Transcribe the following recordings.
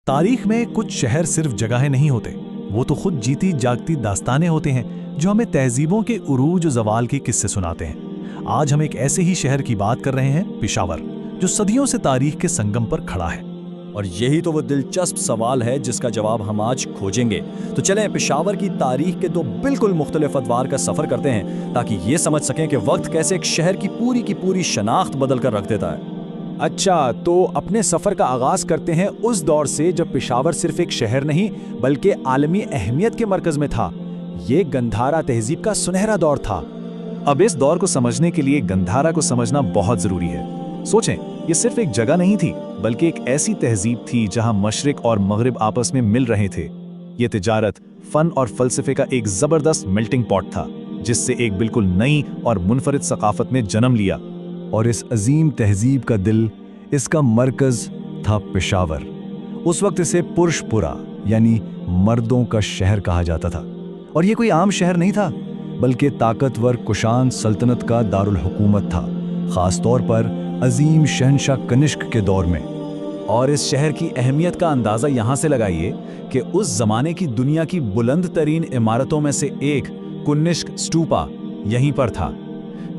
तारीख में कुछ शहर सिर्फ जगहें नहीं होते, वो तो खुद जीती जागती दास्तानें होते हैं जो हमें तहजीबों के उरूज और ज़वाल के किस्से सुनाते हैं। आज हम एक ऐसे ही शहर की बात कर रहे हैं, पेशावर, जो सदियों से तारीख के संगम पर खड़ा है। और यही तो वो दिलचस्प सवाल है जिसका जवाब हम आज खोजेंगे। तो चलें पेशावर की तारीख के दो बिल्कुल मुख्तलिफ अदवार का सफ़र करते हैं ताकि ये समझ सकें कि वक्त कैसे एक शहर की पूरी शनाख्त बदल कर रख देता है। अच्छा, तो अपने सफ़र का आगाज़ करते हैं उस दौर से जब पेशावर सिर्फ एक शहर नहीं बल्कि आलमी अहमियत के मरकज़ में था। ये गंधारा तहजीब का सुनहरा दौर था। अब इस दौर को समझने के लिए गंधारा को समझना बहुत ज़रूरी है। सोचें, ये सिर्फ एक जगह नहीं थी बल्कि एक ऐसी तहजीब थी जहां मशरिक और मगरिब आपस में मिल रहे थे। ये तिजारत, फ़न और फ़लसफ़े का एक ज़बरदस्त मेल्टिंग पॉट था जिससे एक बिल्कुल नई और मुनफरिद सकाफ़त ने जन्म लिया। और इस अजीम तहजीब का दिल, इसका मरकज़ था पेशावर। उस वक्त इसे पुरुषपुरा यानी मर्दों का शहर कहा जाता था। और ये कोई आम शहर नहीं था बल्कि ताकतवर कुशान सल्तनत का दारुल हुकूमत था, ख़ास तौर पर अजीम शहनशाह कनिष्क के दौर में। और इस शहर की अहमियत का अंदाज़ा यहाँ से लगाइए कि उस ज़माने की दुनिया की बुलंद तरीन इमारतों में से एक कुनिष्क स्तूपा यहीं पर था।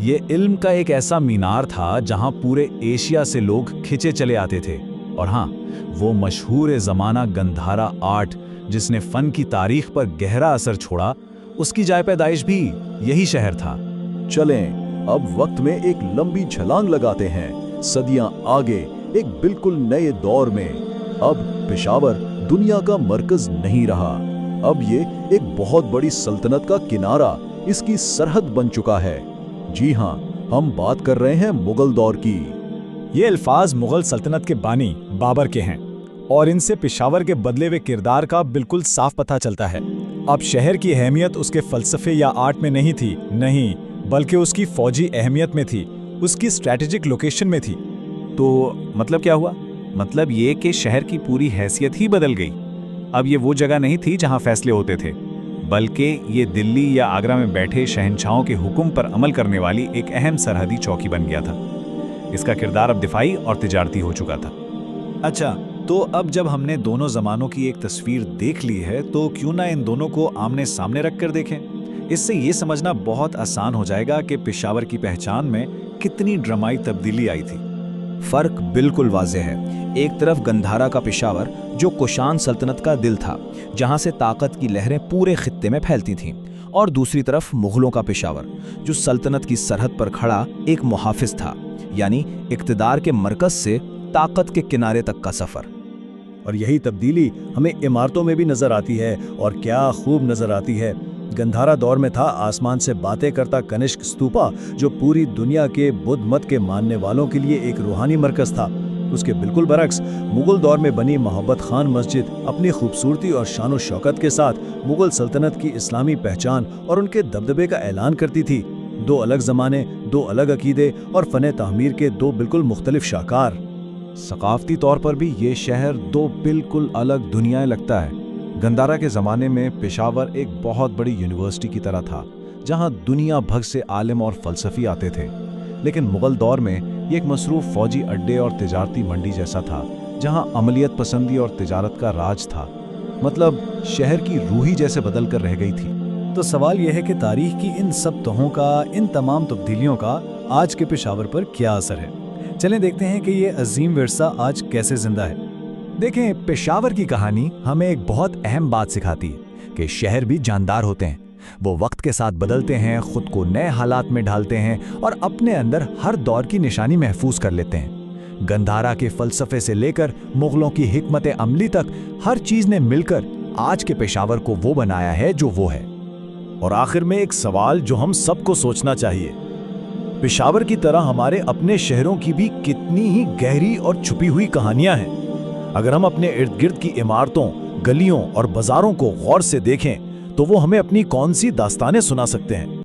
ये इल्म का एक ऐसा मीनार था जहाँ पूरे एशिया से लोग खिंचे चले आते थे। और हाँ, वो मशहूर ज़माना गंधारा आर्ट जिसने फ़न की तारीख पर गहरा असर छोड़ा, उसकी जाए पैदाइश भी यही शहर था। चलें अब वक्त में एक लंबी छलांग लगाते हैं, सदियां आगे, एक बिल्कुल नए दौर में। अब पेशावर दुनिया का मरकज नहीं रहा, अब ये एक बहुत बड़ी सल्तनत का किनारा, इसकी सरहद बन चुका है। जी हाँ, हम बात कर रहे हैं मुगल दौर की। ये अल्फाज मुगल सल्तनत के बानी बाबर के हैं और इनसे पेशावर के बदले हुए किरदार का बिल्कुल साफ पता चलता है। अब शहर की अहमियत उसके फ़लसफ़े या आर्ट में नहीं थी, नहीं, बल्कि उसकी फौजी अहमियत में थी, उसकी स्ट्रैटेजिक लोकेशन में थी। तो मतलब क्या हुआ? मतलब ये कि शहर की पूरी हैसियत ही बदल गई। अब ये वो जगह नहीं थी जहां फैसले होते थे, बल्कि ये दिल्ली या आगरा में बैठे शहंशाहों के हुक्म पर अमल करने वाली एक अहम सरहदी चौकी बन गया था। इसका किरदार अब दिफाई और तिजारती हो चुका था। अच्छा, तो अब जब हमने दोनों ज़मानों की एक तस्वीर देख ली है तो क्यों ना इन दोनों को आमने सामने रख कर देखें। इससे ये समझना बहुत आसान हो जाएगा कि पेशावर की पहचान में कितनी ड्रामाई तब्दीली आई थी। फ़र्क बिल्कुल वाज़ेह है। एक तरफ गंधारा का पेशावर जो कुशान सल्तनत का दिल था, जहां से ताकत की लहरें पूरे खित्ते में फैलती थीं, और दूसरी तरफ मुग़लों का पेशावर जो सल्तनत की सरहद पर खड़ा एक मुहाफ़िज़ था, यानी इक़्तिदार के मरकज़ से ताकत के किनारे तक का सफ़र। और यही तब्दीली हमें इमारतों में भी नजर आती है, और क्या खूब नजर आती है। गंधारा दौर में था आसमान से बातें करता कनिष्क स्तूपा, जो पूरी दुनिया के बुद्ध मत के मानने वालों के लिए एक रूहानी मरकज था। उसके बिल्कुल बरक्स मुगल दौर में बनी मोहब्बत खान मस्जिद अपनी खूबसूरती और शान शौकत के साथ मुगल सल्तनत की इस्लामी पहचान और उनके दबदबे का ऐलान करती थी। दो अलग ज़माने, दो अलग अकीदे और फ़न तामीर के दो बिल्कुल मुख्तलिफ शाकार। सकाफती तौर पर भी ये शहर दो बिल्कुल अलग दुनियाएं लगता है। गंधारा के ज़माने में पेशावर एक बहुत बड़ी यूनिवर्सिटी की तरह था जहां दुनिया भर से आलिम और फ़लसफ़ी आते थे। लेकिन मुग़ल दौर में ये एक मसरूफ़ फ़ौजी अड्डे और तिजारती मंडी जैसा था जहां अमलियत पसंदी और तिजारत का राज था। मतलब शहर की रूह ही जैसे बदल कर रह गई थी। तो सवाल यह है कि तारीख की इन सब तहों का, इन तमाम तब्दीलियों का आज के पेशावर पर क्या असर है। चलें देखते हैं कि ये अजीम विरसा आज कैसे जिंदा है। देखें, पेशावर की कहानी हमें एक बहुत अहम बात सिखाती है कि शहर भी जानदार होते हैं। वो वक्त के साथ बदलते हैं, खुद को नए हालात में ढालते हैं और अपने अंदर हर दौर की निशानी महफूज कर लेते हैं। गंधारा के फ़लसफ़े से लेकर मुग़लों की हिकमत अमली तक हर चीज़ ने मिलकर आज के पेशावर को वो बनाया है जो वो है। और आखिर में एक सवाल जो हम सबको सोचना चाहिए, पेशावर की तरह हमारे अपने शहरों की भी कितनी ही गहरी और छुपी हुई कहानियां हैं। अगर हम अपने इर्द गिर्द की इमारतों, गलियों और बाजारों को गौर से देखें तो वो हमें अपनी कौन सी दास्तानें सुना सकते हैं।